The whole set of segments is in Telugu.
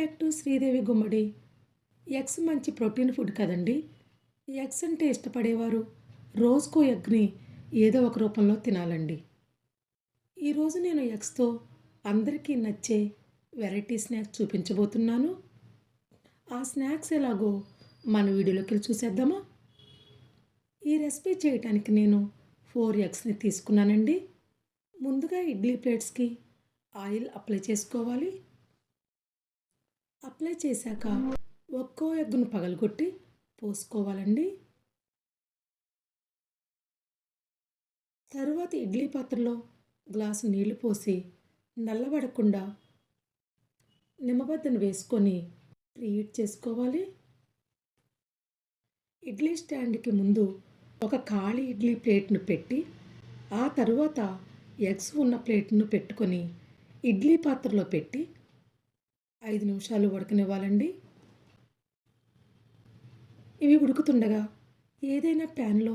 Back to Sridevi Gummadi. Eggs మంచి ప్రోటీన్ ఫుడ్ కదండి. ఎగ్స్ అంటే ఇష్టపడేవారు రోజుకో ఎగ్ని ఏదో ఒక రూపంలో తినాలండి. ఈరోజు నేను ఎగ్స్తో అందరికీ నచ్చే వెరైటీ స్నాక్స్ చూపించబోతున్నాను. ఆ స్నాక్స్ ఎలాగో మన వీడియోలోకి వెళ్ళి చూసేద్దామా? ఈ రెసిపీ చేయడానికి నేను 4 ఎగ్స్ని తీసుకున్నానండి. ముందుగా ఇడ్లీ ప్లేట్స్కి ఆయిల్ అప్లై చేసుకోవాలి. అప్లై చేశాక ఒక్కో ఎగ్గును పగలగొట్టి పోసుకోవాలండి. తరువాత ఇడ్లీ పాత్రలో గ్లాసు నీళ్లు పోసి నల్లబడకుండా నిమ్మబద్దను వేసుకొని ప్రీహీట్ చేసుకోవాలి. ఇడ్లీ స్టాండ్కి ముందు ఒక ఖాళీ ఇడ్లీ ప్లేట్ను పెట్టి ఆ తరువాత ఎగ్స్ ఉన్న ప్లేట్ను పెట్టుకొని ఇడ్లీ పాత్రలో పెట్టి 5 నిమిషాలు ఉడకనివ్వాలండి. ఇవి ఉడుకుతుండగా ఏదైనా ప్యాన్లో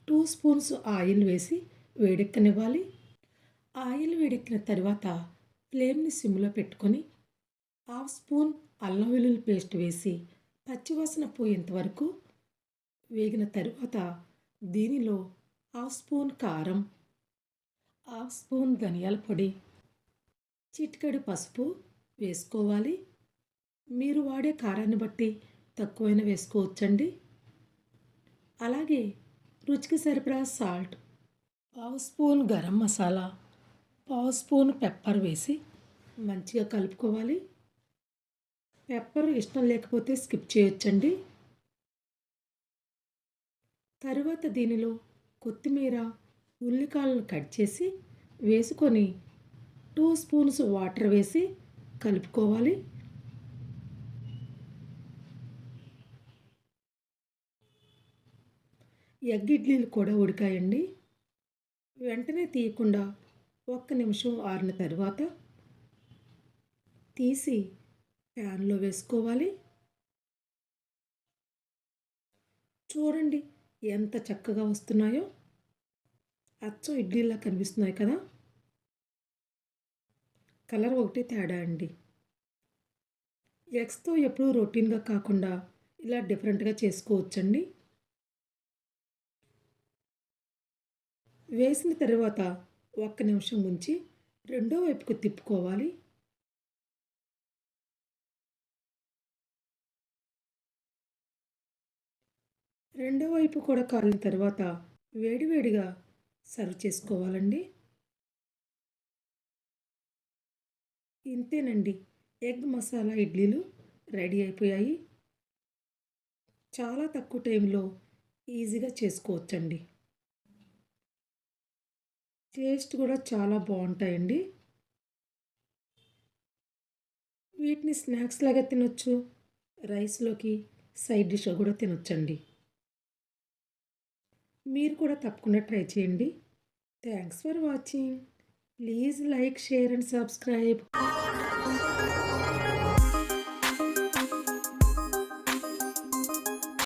2 స్పూన్స్ ఆయిల్ వేసి వేడెక్కనివ్వాలి. ఆయిల్ వేడెక్కిన తర్వాత ఫ్లేమ్ని సిమ్లో పెట్టుకొని 1/2 స్పూన్ అల్లం వెల్లుల్లి పేస్ట్ వేసి పచ్చివాసన పోయేంత వరకు వేగిన తర్వాత దీనిలో 1/2 స్పూన్ కారం, 1/2 స్పూన్ ధనియాల పొడి, చిటికెడు పసుపు వేసుకోవాలి. మీరు వాడే కారాన్ని బట్టి తక్కువైనా వేసుకోవచ్చండి. అలాగే రుచికి సరిపడా salt, 1/2 spoon garam masala, 1/2 spoon pepper వేసి మంచిగా కలుపుకోవాలి. పెప్పర్ ఇష్టం లేకపోతే స్కిప్ చేయొచ్చండి. తరువాత దీనిలో కొత్తిమీర, ఉల్లికాయలను కట్ చేసి వేసుకొని 2 స్పూన్స్ వాటర్ వేసి కలుపుకోవాలి. ఎగ్ ఇడ్లీలు కూడా ఉడికాయండి. వెంటనే తీయకుండా 1 నిమిషం ఆరిన తర్వాత తీసి ప్యాన్లో వేసుకోవాలి. చూడండి ఎంత చక్కగా వస్తున్నాయో, అచ్చం ఇడ్లీలా కనిపిస్తున్నాయి కదా. కలర్ ఒకటి తేడా అండి. ఎగ్స్తో ఎప్పుడూ రొటీన్గా కాకుండా ఇలా డిఫరెంట్గా చేసుకోవచ్చండి. వేసిన తర్వాత 1 నిమిషం ఉంచి రెండో వైపుకు తిప్పుకోవాలి. రెండో వైపు కూడా కాలిన తర్వాత వేడివేడిగా సర్వ్ చేసుకోవాలండి. ఇంతేనండి, ఎగ్ మసాలా ఇడ్లీలు రెడీ అయిపోయాయి. చాలా తక్కువ టైంలో ఈజీగా చేసుకోవచ్చండి. టేస్ట్ కూడా చాలా బాగుంటాయండి. వీటిని స్నాక్స్ లాగా తినొచ్చు, రైస్లోకి సైడ్ డిష్గా కూడా తినొచ్చండి. మీరు కూడా తప్పకుండా ట్రై చేయండి. Thanks for watching. Please like, share and subscribe.